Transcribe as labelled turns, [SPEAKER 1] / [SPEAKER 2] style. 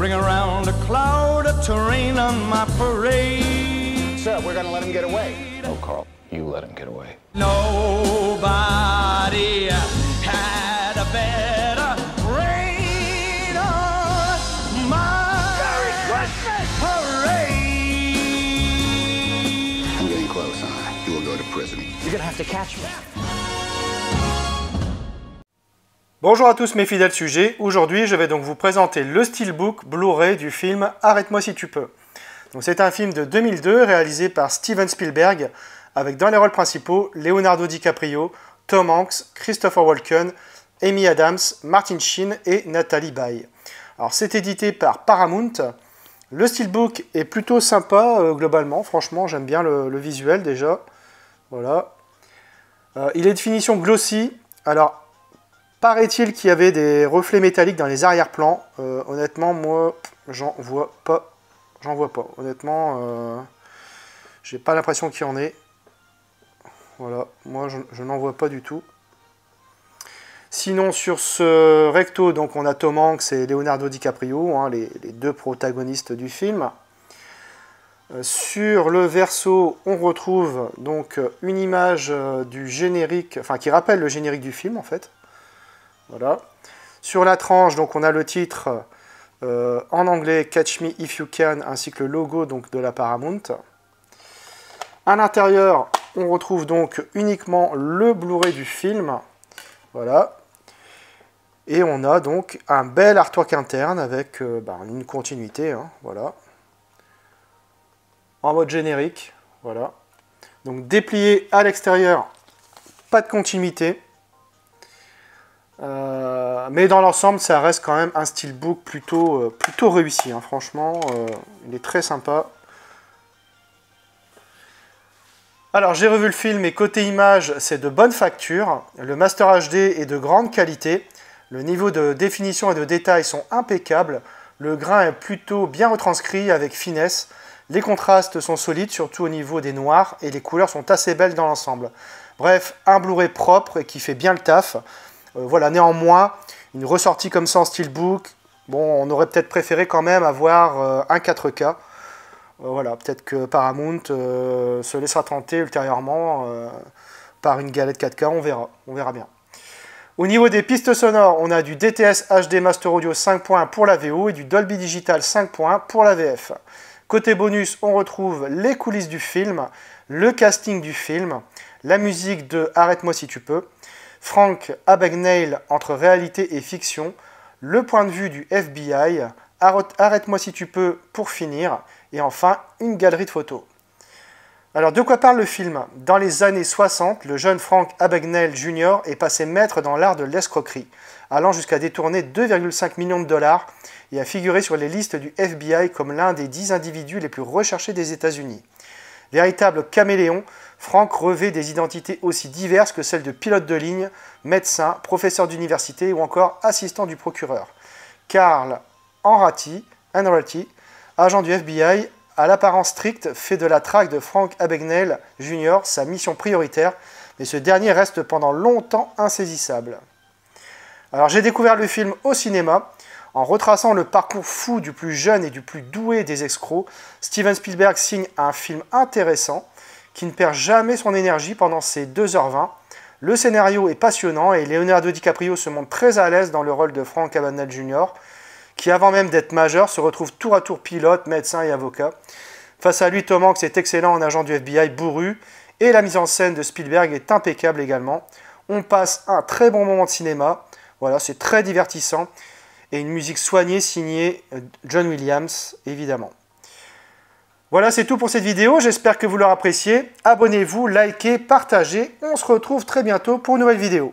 [SPEAKER 1] bring around a cloud to rain on my parade.
[SPEAKER 2] Sir, we're gonna let him get away.
[SPEAKER 3] Oh, Carl, you let him get away.
[SPEAKER 1] Nobody had a better rain on my parade.
[SPEAKER 2] I'm getting close, huh? You will go to prison.
[SPEAKER 4] You're gonna have to catch me.
[SPEAKER 5] Bonjour à tous mes fidèles sujets, aujourd'hui je vais donc vous présenter le steelbook Blu-ray du film Arrête-moi si tu peux. C'est un film de 2002 réalisé par Steven Spielberg avec dans les rôles principaux Leonardo DiCaprio, Tom Hanks, Christopher Walken, Amy Adams, Martin Sheen et Natalie Baye. Alors c'est édité par Paramount. Le steelbook est plutôt sympa globalement, franchement j'aime bien le visuel déjà. Voilà. Il est de finition glossy. Alors paraît-il qu'il y avait des reflets métalliques dans les arrière-plans. Honnêtement, moi, j'en vois pas. Honnêtement, j'ai pas l'impression qu'il y en ait. Voilà, moi, je n'en vois pas du tout. Sinon, sur ce recto, donc, on a Tom Hanks et Leonardo DiCaprio, hein, les deux protagonistes du film. Sur le verso, on retrouve donc une image du générique, enfin qui rappelle le générique du film, en fait. Voilà. Sur la tranche, donc, on a le titre en anglais Catch Me If You Can, ainsi que le logo donc, de la Paramount. À l'intérieur, on retrouve donc uniquement le Blu-ray du film. Voilà. Et on a donc un bel artwork interne avec une continuité. Hein, voilà. En mode générique. Voilà. Donc déplié à l'extérieur, pas de continuité. Mais dans l'ensemble, ça reste quand même un steelbook plutôt réussi. Hein. Franchement, il est très sympa. Alors, j'ai revu le film et côté image, c'est de bonne facture. Le Master HD est de grande qualité. Le niveau de définition et de détail sont impeccables. Le grain est plutôt bien retranscrit avec finesse. Les contrastes sont solides, surtout au niveau des noirs. Et les couleurs sont assez belles dans l'ensemble. Bref, un Blu-ray propre et qui fait bien le taf. Voilà, néanmoins, une ressortie comme ça en steelbook, bon, on aurait peut-être préféré quand même avoir un 4K. Voilà, peut-être que Paramount se laissera tenter ultérieurement par une galette 4K, on verra bien. Au niveau des pistes sonores, on a du DTS HD Master Audio 5 points pour la VO et du Dolby Digital 5 points pour la VF. Côté bonus, on retrouve les coulisses du film, le casting du film, la musique de Arrête-moi si tu peux, Frank Abagnale entre réalité et fiction, le point de vue du FBI, Arrête-moi si tu peux pour finir, et enfin une galerie de photos. Alors de quoi parle le film? Dans les années 60, le jeune Frank Abagnale Jr. est passé maître dans l'art de l'escroquerie, allant jusqu'à détourner 2,5 millions de dollars et à figurer sur les listes du FBI comme l'un des 10 individus les plus recherchés des États-Unis. Véritable caméléon, Frank revêt des identités aussi diverses que celles de pilote de ligne, médecin, professeur d'université ou encore assistant du procureur. Carl Hanratty, agent du FBI, à l'apparence stricte, fait de la traque de Frank Abagnale Jr. sa mission prioritaire, mais ce dernier reste pendant longtemps insaisissable. Alors j'ai découvert le film au cinéma. En retraçant le parcours fou du plus jeune et du plus doué des escrocs, Steven Spielberg signe un film intéressant qui ne perd jamais son énergie pendant ses 2h20. Le scénario est passionnant et Leonardo DiCaprio se montre très à l'aise dans le rôle de Frank Abagnale Jr., qui avant même d'être majeur se retrouve tour à tour pilote, médecin et avocat. Face à lui, Tom Hanks est excellent en agent du FBI bourru et la mise en scène de Spielberg est impeccable également. On passe un très bon moment de cinéma, voilà, c'est très divertissant. Et une musique soignée signée John Williams, évidemment. Voilà, c'est tout pour cette vidéo. J'espère que vous l'aurez appréciée. Abonnez-vous, likez, partagez. On se retrouve très bientôt pour une nouvelle vidéo.